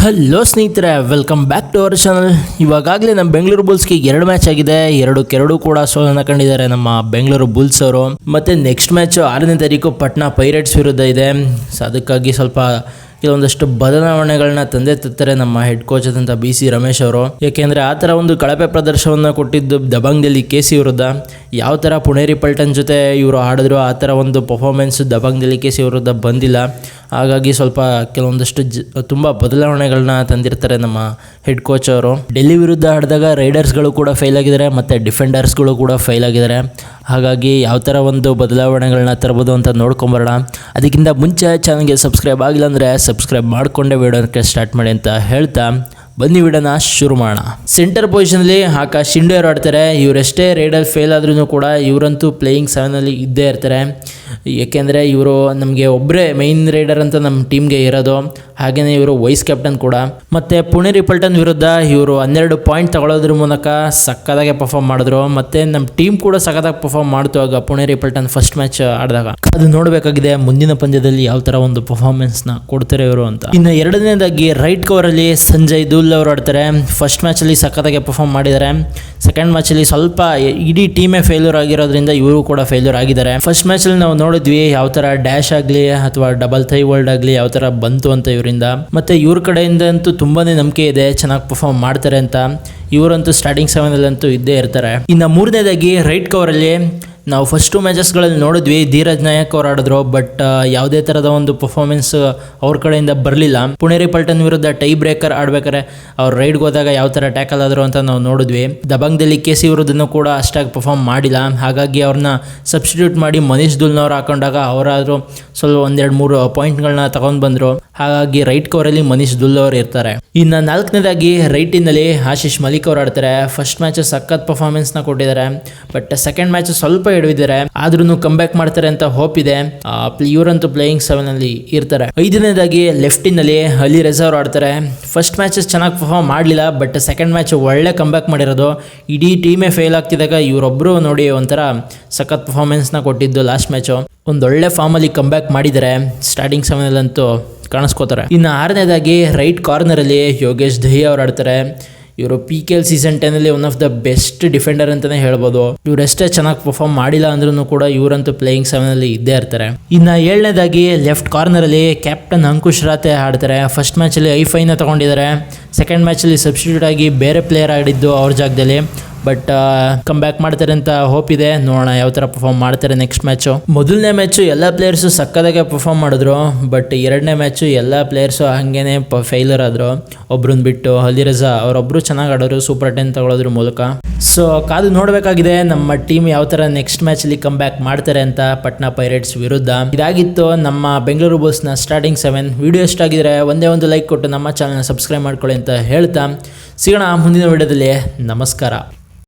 Hello ಸ್ನೇಹಿತರೆ, welcome back to our channel. ಇವಾಗಲೇ ನಮ್ಮ ಬೆಂಗಳೂರು ಬುಲ್ಸ್ಗೆ 2 ಮ್ಯಾಚ್ ಆಗಿದೆ. ಎರಡೂ ಕೂಡ ಸೋಲನ್ನು ಕಂಡಿದ್ದಾರೆ ನಮ್ಮ ಬೆಂಗಳೂರು ಬುಲ್ಸ್ ಅವರು. ಮತ್ತು ನೆಕ್ಸ್ಟ್ ಮ್ಯಾಚ್ 6ನೇ ತಾರೀಕು ಪಟ್ನಾ ಪೈರೇಟ್ಸ್ ವಿರುದ್ಧ ಇದೆ. ಸೊ ಅದಕ್ಕಾಗಿ ಸ್ವಲ್ಪ ಕೆಲವೊಂದಷ್ಟು ಬದಲಾವಣೆಗಳನ್ನ ತಂದೆ ತರ್ತಾರೆ ನಮ್ಮ ಹೆಡ್ ಕೋಚ್ ಆದಂಥ BC ರಮೇಶ್ ಅವರು. ಯಾಕೆಂದರೆ ಆ ಥರ ಒಂದು ಕಳಪೆ ಪ್ರದರ್ಶನವನ್ನು ಕೊಟ್ಟಿದ್ದು ದಬಂಗ್ ಡೆಲ್ಲಿ KC ವಿರುದ್ಧ. ಯಾವ ಥರ ಪುಣೇರಿ ಪಲ್ಟನ್ ಜೊತೆ ಇವರು ಆಡಿದ್ರು ಆ ಥರ ಒಂದು ಪರ್ಫಾರ್ಮೆನ್ಸ್ ದಬಂಗ್ ಡೆಲ್ಲಿ KC ವಿರುದ್ಧ ಬಂದಿಲ್ಲ. ಹಾಗಾಗಿ ಸ್ವಲ್ಪ ಕೆಲವೊಂದಷ್ಟು ತುಂಬ ಬದಲಾವಣೆಗಳನ್ನ ತಂದಿರ್ತಾರೆ ನಮ್ಮ ಹೆಡ್ ಕೋಚ್ ಅವರು. ಡೆಲ್ಲಿ ವಿರುದ್ಧ ಆಡಿದಾಗ ರೈಡರ್ಸ್ಗಳು ಕೂಡ ಫೇಲ್ ಆಗಿದ್ದಾರೆ ಮತ್ತು ಡಿಫೆಂಡರ್ಸ್ಗಳು ಕೂಡ ಫೇಲ್ ಆಗಿದ್ದಾರೆ. ಹಾಗಾಗಿ ಯಾವ ಥರ ಒಂದು ಬದಲಾವಣೆಗಳನ್ನ ತರ್ಬೋದು ಅಂತ ನೋಡ್ಕೊಂಬರೋಣ. ಅದಕ್ಕಿಂತ ಮುಂಚೆ ಚಾನಲ್ಗೆ ಸಬ್ಸ್ಕ್ರೈಬ್ ಆಗಿಲ್ಲ ಅಂದರೆ ಸಬ್ಸ್ಕ್ರೈಬ್ ಮಾಡಿಕೊಂಡೇ ವಿಡಿಯೋಕ್ಕೆ ಸ್ಟಾರ್ಟ್ ಮಾಡಿ ಅಂತ ಹೇಳ್ತಾ ಬನ್ನಿ ವಿಡಿಯೋನ ಶುರು ಮಾಡೋಣ. ಸೆಂಟರ್ ಪೊಸಿಷನಲ್ಲಿ ಆಕಾಶ್ ಶಿಂಡೆ ಅವರು ಆಡ್ತಾರೆ. ಇವರೆಷ್ಟೇ ರೈಡರ್ ಫೇಲ್ ಆದ್ರೂ ಕೂಡ ಇವರಂತೂ ಪ್ಲೇಯಿಂಗ್ 7ನಲ್ಲಿ ಇದ್ದೇ ಇರ್ತಾರೆ. ಏಕೆಂದರೆ ಇವರು ನಮಗೆ ಒಬ್ಬರೇ ಮೈನ್ ರೈಡರ್ ಅಂತ ನಮ್ಮ ಟೀಮ್ಗೆ ಇರೋದು. ಹಾಗೆಯೇ ಇವರು ವೈಸ್ ಕ್ಯಾಪ್ಟನ್ ಕೂಡ. ಮತ್ತು ಪುಣೇರಿ ಪಲ್ಟನ್ ವಿರುದ್ಧ ಇವರು 12 ಪಾಯಿಂಟ್ ತಗೊಳ್ಳೋದ್ರ ಮೂಲಕ ಸಕ್ಕದಾಗೆ ಪರ್ಫಾರ್ಮ್ ಮಾಡಿದ್ರು. ಮತ್ತು ನಮ್ಮ ಟೀಮ್ ಕೂಡ ಸಕ್ಕದಾಗಿ ಪರ್ಫಾರ್ಮ್ ಮಾಡ್ತು ಆಗ ಪುಣೇರಿ ಪಲ್ಟನ್ ಫಸ್ಟ್ ಮ್ಯಾಚ್ ಆಡಿದಾಗ. ಅದು ನೋಡಬೇಕಾಗಿದೆ ಮುಂದಿನ ಪಂದ್ಯದಲ್ಲಿ ಯಾವ ಥರ ಒಂದು ಪರ್ಫಾರ್ಮೆನ್ಸ್ನ ಕೊಡ್ತಾರೆ ಇವರು ಅಂತ. ಇನ್ನು ಎರಡನೇದಾಗಿ ರೈಟ್ ಕವರಲ್ಲಿ ಸಂಜಯ್ ದೂಲ್ ಅವರು ಆಡ್ತಾರೆ. ಫಸ್ಟ್ ಮ್ಯಾಚಲ್ಲಿ ಸಕ್ಕದಾಗೆ ಪರ್ಫಾರ್ಮ್ ಮಾಡಿದ್ದಾರೆ. ಸೆಕೆಂಡ್ ಮ್ಯಾಚಲ್ಲಿ ಸ್ವಲ್ಪ ಇಡೀ ಟೀಮೇ ಫೇಲ್ಯೂರ್ ಆಗಿರೋದ್ರಿಂದ ಇವರು ಕೂಡ ಫೇಲ್ಯೂರ್ ಆಗಿದ್ದಾರೆ. ಫಸ್ಟ್ ಮ್ಯಾಚಲ್ಲಿ ನಾವು ನೋಡಿದ್ವಿ ಯಾವ ಥರ ಡ್ಯಾಶ್ ಆಗಲಿ ಅಥವಾ ಡಬಲ್ ಥೈ ವರ್ಲ್ಡ್ ಆಗಲಿ ಯಾವ ಥರ ಬಂತು ಅಂತ ಇವರಿಂದ. ಮತ್ತು ಇವ್ರ ಕಡೆಯಿಂದ ಅಂತೂ ತುಂಬಾ ನಂಬಿಕೆ ಇದೆ ಚೆನ್ನಾಗಿ ಪರ್ಫಾರ್ಮ್ ಮಾಡ್ತಾರೆ ಅಂತ. ಇವರಂತೂ ಸ್ಟಾರ್ಟಿಂಗ್ 7ನಲ್ಲಂತೂ ಇದ್ದೇ ಇರ್ತಾರೆ. ಇನ್ನು ಮೂರನೇದಾಗಿ ರೈಟ್ ಕವರಲ್ಲಿ ನಾವು ಫಸ್ಟ್ 2 ಮ್ಯಾಚಸ್ಗಳಲ್ಲಿ ನೋಡಿದ್ವಿ ಧೀರಜ್ ನಾಯಕ್ ಅವ್ರು ಆಡಿದ್ರು. ಬಟ್ ಯಾವುದೇ ಥರದ ಒಂದು ಪರ್ಫಾರ್ಮೆನ್ಸ್ ಅವ್ರ ಕಡೆಯಿಂದ ಬರಲಿಲ್ಲ. ಪುಣೇರಿ ಪಲ್ಟನ್ ವಿರುದ್ಧ ಟೈ ಬ್ರೇಕರ್ ಆಡ್ಬೇಕಾರೆ ಅವ್ರು ರೈಡ್ಗೆ ಹೋದಾಗ ಯಾವ ಥರ ಟ್ಯಾಕಲ್ ಆದರು ಅಂತ ನಾವು ನೋಡಿದ್ವಿ. ದಬಂಗ್ ಡೆಲ್ಲಿ KC ವಿರುದ್ಧನೂ ಕೂಡ ಅಷ್ಟಾಗಿ ಪರ್ಫಾರ್ಮ್ ಮಾಡಿಲ್ಲ. ಹಾಗಾಗಿ ಅವ್ರನ್ನ ಸಬ್ಸ್ಟಿಟ್ಯೂಟ್ ಮಾಡಿ ಮನೀಶ್ ದುಲ್ನವ್ರು ಹಾಕೊಂಡಾಗ ಅವರಾದರೂ ಸ್ವಲ್ಪ 1-2-3 ಪಾಯಿಂಟ್ಗಳನ್ನ ತಗೊಂಡು ಬಂದರು. ಹಾಗಾಗಿ ರೈಟ್ ಕವರಲ್ಲಿ ಮನೀಶ್ ದುಲ್ ಅವರು ಇರ್ತಾರೆ. ಇನ್ನು ನಾಲ್ಕನೇದಾಗಿ ರೈಟಿನಲ್ಲಿ ಆಶೀಶ್ ಮಲಿಕ್ ಅವರು ಆಡ್ತಾರೆ. ಫಸ್ಟ್ ಮ್ಯಾಚ್ ಸಖತ್ ಪರ್ಫಾರ್ಮೆನ್ಸ್ನ ಕೊಟ್ಟಿದ್ದಾರೆ. ಬಟ್ ಸೆಕೆಂಡ್ ಮ್ಯಾಚ್ ಸ್ವಲ್ಪ ಹಿಡಿದಿದ್ದಾರೆ. ಆದ್ರೂ ಕಮ್ ಬ್ಯಾಕ್ ಮಾಡ್ತಾರೆ ಅಂತ ಹೋಪ್ ಇದೆ. ಇವರಂತೂ ಪ್ಲೇಯಿಂಗ್ 7ನಲ್ಲಿ ಇರ್ತಾರೆ. ಐದನೇದಾಗಿ ಲೆಫ್ಟಿನಲ್ಲಿ ಅಲಿ ರೆಜಾ ಅವರು ಆಡ್ತಾರೆ. ಫಸ್ಟ್ ಮ್ಯಾಚಸ್ ಚೆನ್ನಾಗಿ ಪರ್ಫಾರ್ಮ್ ಮಾಡಲಿಲ್ಲ. ಬಟ್ ಸೆಕೆಂಡ್ ಮ್ಯಾಚ್ ಒಳ್ಳೆ ಕಮ್ ಬ್ಯಾಕ್ ಮಾಡಿರೋದು. ಇಡೀ ಟೀಮೇ ಫೇಲ್ ಆಗ್ತಿದ್ದಾಗ ಇವರೊಬ್ಬರು ನೋಡಿ ಒಂಥರ ಸಖತ್ ಪರ್ಫಾರ್ಮೆನ್ಸ್ನ ಕೊಟ್ಟಿದ್ದು. ಲಾಸ್ಟ್ ಮ್ಯಾಚು ಒಂದೊಳ್ಳೆ ಫಾರ್ಮಲ್ಲಿ ಕಮ್ ಬ್ಯಾಕ್ ಮಾಡಿದ್ದಾರೆ. ಸ್ಟಾರ್ಟಿಂಗ್ 7ನಲ್ಲಂತೂ ಕಾಣಿಸ್ಕೋತಾರೆ. ಇನ್ನು ಆರನೇದಾಗಿ ರೈಟ್ ಕಾರ್ನರಲ್ಲಿ ಯೋಗೇಶ್ ದಹಿಯಾ ಅವರು ಆಡ್ತಾರೆ. ಇವರು PKL ಸೀಸನ್ 10ನಲ್ಲಿ one of the best defender ಅಂತಲೇ ಹೇಳ್ಬೋದು. ಇವರೆಷ್ಟೇ ಚೆನ್ನಾಗಿ ಪರ್ಫಾರ್ಮ್ ಮಾಡಿಲ್ಲ ಅಂದ್ರೂ ಕೂಡ ಇವರಂತೂ ಪ್ಲೇಯಿಂಗ್ 7ನಲ್ಲಿ ಇದ್ದೇ ಇರ್ತಾರೆ. ಇನ್ನು ಏಳನೇದಾಗಿ ಲೆಫ್ಟ್ ಕಾರ್ನರಲ್ಲಿ ಕ್ಯಾಪ್ಟನ್ ಅಂಕುಶ್ ರಾತೆ ಆಡ್ತಾರೆ. ಫಸ್ಟ್ ಮ್ಯಾಚಲ್ಲಿ ಐಫೈನ ತಗೊಂಡಿದ್ದಾರೆ. ಸೆಕೆಂಡ್ ಮ್ಯಾಚಲ್ಲಿ ಸಬ್ಸ್ಟಿಟ್ಯೂಟ್ ಆಗಿ ಬೇರೆ ಪ್ಲೇಯರ್ ಆಡಿದ್ದು ಅವ್ರ ಜಾಗದಲ್ಲಿ. ಬಟ್ ಕಮ್ ಬ್ಯಾಕ್ ಮಾಡ್ತಾರೆ ಅಂತ ಹೋಪ್ ಇದೆ. ನೋಡೋಣ ಯಾವ ಥರ ಪರ್ಫಾರ್ಮ್ ಮಾಡ್ತಾರೆ ನೆಕ್ಸ್ಟ್ ಮ್ಯಾಚು. ಮೊದಲನೇ ಮ್ಯಾಚು ಎಲ್ಲ ಪ್ಲೇಯರ್ಸು ಸಕ್ಕದಾಗೆ ಪರ್ಫಾರ್ಮ್ ಮಾಡಿದ್ರು. ಬಟ್ ಎರಡನೇ ಮ್ಯಾಚು ಎಲ್ಲ ಪ್ಲೇಯರ್ಸು ಹಾಗೇನೆ ಫೇಲ್ಯೂರ್ ಆದರು. ಒಬ್ರನ್ನ ಬಿಟ್ಟು ಅಲಿ ರೆಜಾ ಅವರೊಬ್ಬರು ಚೆನ್ನಾಗಿ ಆಡೋರು ಸೂಪರ್ 10 ತಗೊಳ್ಳೋದ್ರ ಮೂಲಕ. ಸೊ ಕಾದು ನೋಡಬೇಕಾಗಿದೆ ನಮ್ಮ ಟೀಮ್ ಯಾವ ಥರ ನೆಕ್ಸ್ಟ್ ಮ್ಯಾಚಲ್ಲಿ ಕಮ್ ಬ್ಯಾಕ್ ಮಾಡ್ತಾರೆ ಅಂತ ಪಟ್ನಾ ಪೈರೇಟ್ಸ್ ವಿರುದ್ಧ. ಇದಾಗಿತ್ತು ನಮ್ಮ ಬೆಂಗಳೂರು ಬುಲ್ಸ್ನ ಸ್ಟಾರ್ಟಿಂಗ್ 7. ವಿಡಿಯೋ ಇಷ್ಟ ಆಗಿದ್ರೆ ಒಂದೇ ಒಂದು ಲೈಕ್ ಕೊಟ್ಟು ನಮ್ಮ ಚಾನಲ್ನ ಸಬ್ಸ್ಕ್ರೈಬ್ ಮಾಡ್ಕೊಳ್ಳಿ ಅಂತ ಹೇಳ್ತಾ ಸಿಗೋಣ ಮುಂದಿನ ವಿಡಿಯೋದಲ್ಲಿ. ನಮಸ್ಕಾರ.